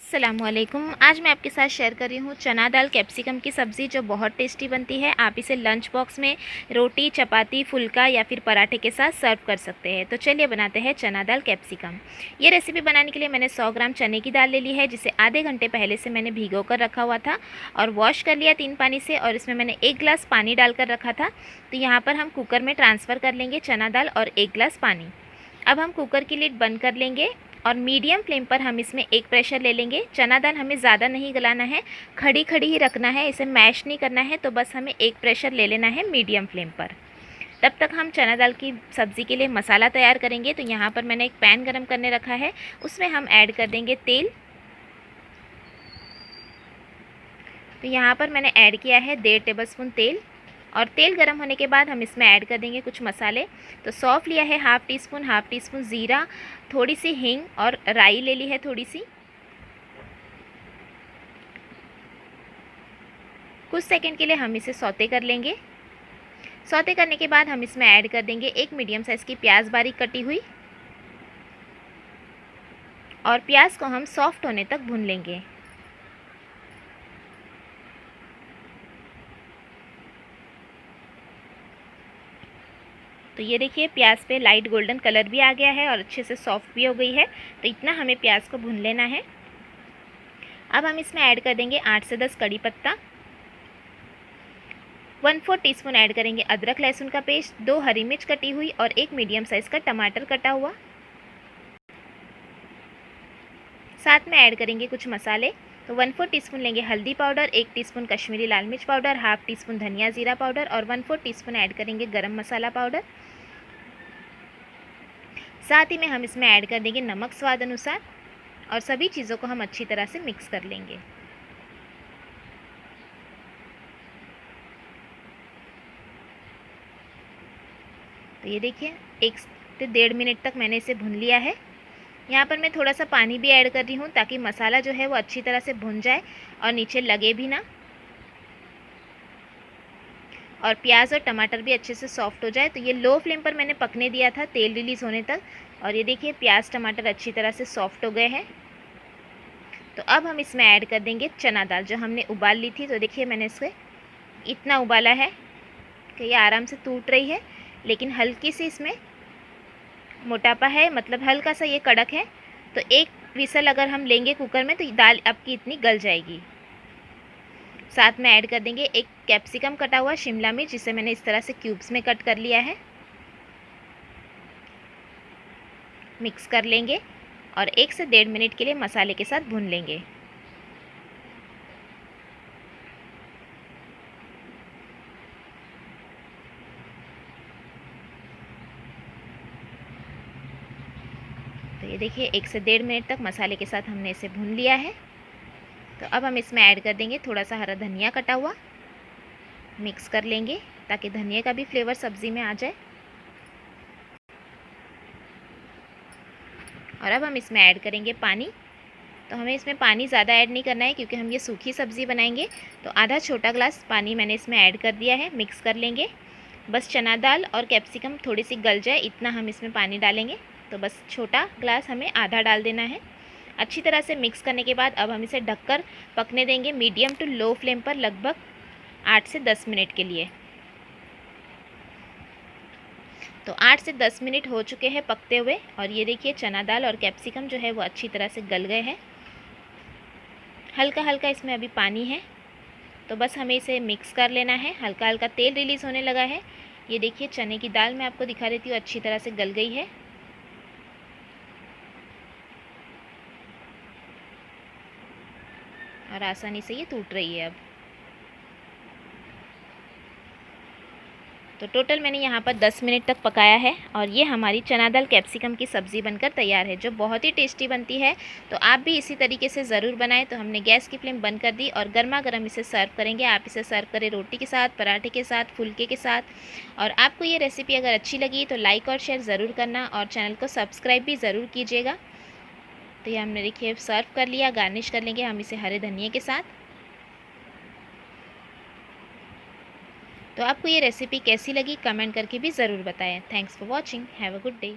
अस्सलामुअलैकुम। आज मैं आपके साथ शेयर कर रही हूँ चना दाल कैप्सिकम की सब्ज़ी, जो बहुत टेस्टी बनती है। आप इसे लंच बॉक्स में रोटी, चपाती, फुल्का या फिर पराठे के साथ सर्व कर सकते हैं। तो चलिए बनाते हैं चना दाल कैप्सिकम। ये रेसिपी बनाने के लिए मैंने 100 ग्राम चने की दाल ले ली है, जिसे आधे घंटे पहले से मैंने भिगो कर रखा हुआ था और वॉश कर लिया 3 पानी से, और इसमें मैंने 1 गिलास पानी डालकर रखा था। तो यहाँ पर हम कुकर में ट्रांसफ़र कर लेंगे चना दाल और 1 गिलास पानी। अब हम कुकर की लिड बंद कर लेंगे और मीडियम फ्लेम पर हम इसमें एक प्रेशर ले लेंगे। चना दाल हमें ज़्यादा नहीं गलाना है, खड़ी खड़ी ही रखना है, इसे मैश नहीं करना है। तो बस हमें एक प्रेशर ले लेना है मीडियम फ्लेम पर। तब तक हम चना दाल की सब्ज़ी के लिए मसाला तैयार करेंगे। तो यहाँ पर मैंने एक पैन गरम करने रखा है, उसमें हम ऐड कर देंगे तेल। तो यहाँ पर मैंने ऐड किया है 1.5 टेबलस्पून तेल, और तेल गर्म होने के बाद हम इसमें ऐड कर देंगे कुछ मसाले। तो सौंफ लिया है हाफ़ टी स्पून ज़ीरा, थोड़ी सी हींग और राई ले ली है थोड़ी सी। कुछ सेकंड के लिए हम इसे सौते कर लेंगे। सौते करने के बाद हम इसमें ऐड कर देंगे एक मीडियम साइज़ की प्याज बारीक कटी हुई, और प्याज को हम सॉफ्ट होने तक भून लेंगे। तो ये देखिए, प्याज पे लाइट गोल्डन कलर भी आ गया है और अच्छे से सॉफ्ट भी हो गई है। तो इतना हमें प्याज को भून लेना है। अब हम इसमें ऐड कर देंगे 8 से 10 कड़ी पत्ता, 1/4 टीस्पून ऐड करेंगे अदरक लहसुन का पेस्ट, 2 हरी मिर्च कटी हुई और 1 मीडियम साइज़ का टमाटर कटा हुआ। साथ में ऐड करेंगे कुछ मसाले। तो 1/4 टीस्पून लेंगे हल्दी पाउडर, 1 टीस्पून कश्मीरी लाल मिर्च पाउडर, हाफ़ टीस्पून धनिया ज़ीरा पाउडर और 1/4 टीस्पून ऐड करेंगे गरम मसाला पाउडर। साथ ही में हम इसमें ऐड कर देंगे नमक स्वाद अनुसार, और सभी चीज़ों को हम अच्छी तरह से मिक्स कर लेंगे। तो ये देखिए, 1 से 1.5 मिनट तक मैंने इसे भून लिया है। यहाँ पर मैं थोड़ा सा पानी भी ऐड कर रही हूँ, ताकि मसाला जो है वो अच्छी तरह से भुन जाए और नीचे लगे भी ना, और प्याज और टमाटर भी अच्छे से सॉफ्ट हो जाए। तो ये लो फ्लेम पर मैंने पकने दिया था तेल रिलीज़ होने तक, और ये देखिए प्याज टमाटर अच्छी तरह से सॉफ्ट हो गए हैं। तो अब हम इसमें ऐड कर देंगे चना दाल, जो हमने उबाल ली थी। तो देखिए, मैंने इसे इतना उबाला है कि ये आराम से टूट रही है, लेकिन हल्की सी इसमें मोटापा है, मतलब हल्का सा ये कड़क है। तो एक विसल अगर हम लेंगे कुकर में, तो दाल आपकी इतनी गल जाएगी। साथ में ऐड कर देंगे एक कैप्सिकम कटा हुआ, शिमला मिर्च, जिसे मैंने इस तरह से क्यूब्स में कट कर लिया है। मिक्स कर लेंगे और 1 से 1.5 मिनट के लिए मसाले के साथ भून लेंगे। तो ये देखिए, 1 से 1.5 मिनट तक मसाले के साथ हमने इसे भून लिया है। तो अब हम इसमें ऐड कर देंगे थोड़ा सा हरा धनिया कटा हुआ। मिक्स कर लेंगे ताकि धनिया का भी फ्लेवर सब्ज़ी में आ जाए। और अब हम इसमें ऐड करेंगे पानी। तो हमें इसमें पानी ज़्यादा ऐड नहीं करना है, क्योंकि हम ये सूखी सब्ज़ी बनाएंगे। तो आधा छोटा ग्लास पानी मैंने इसमें ऐड कर दिया है। मिक्स कर लेंगे। बस चना दाल और कैप्सिकम थोड़ी सी गल जाए, इतना हम इसमें पानी डालेंगे। तो बस छोटा ग्लास हमें आधा डाल देना है। अच्छी तरह से मिक्स करने के बाद अब हम इसे ढककर पकने देंगे मीडियम टू लो फ्लेम पर, लगभग 8 से 10 मिनट के लिए। तो 8 से 10 मिनट हो चुके हैं पकते हुए, और ये देखिए चना दाल और कैप्सिकम जो है वो अच्छी तरह से गल गए हैं। हल्का हल्का इसमें अभी पानी है, तो बस हमें इसे मिक्स कर लेना है। हल्का हल्का तेल रिलीज़ होने लगा है। ये देखिए, चने की दाल मैं आपको दिखा देती हूँ, अच्छी तरह से गल गई है। और आसानी से ये टूट रही है अब। तो टोटल मैंने यहाँ पर 10 मिनट तक पकाया है, और ये हमारी चना दाल कैप्सिकम की सब्ज़ी बनकर तैयार है, जो बहुत ही टेस्टी बनती है। तो आप भी इसी तरीके से ज़रूर बनाएं। तो हमने गैस की फ्लेम बंद कर दी और गर्मा गर्म इसे सर्व करेंगे। आप इसे सर्व करें रोटी के साथ, पराठे के साथ, फुल्के के साथ। और आपको ये रेसिपी अगर अच्छी लगी तो लाइक और शेयर ज़रूर करना, और चैनल को सब्सक्राइब भी ज़रूर कीजिएगा। तो ये हमने देखिए सर्व कर लिया। गार्निश कर लेंगे हम इसे हरे धनिए के साथ। तो आपको ये रेसिपी कैसी लगी कमेंट करके भी ज़रूर बताएं। Thanks for watching. Have a good day.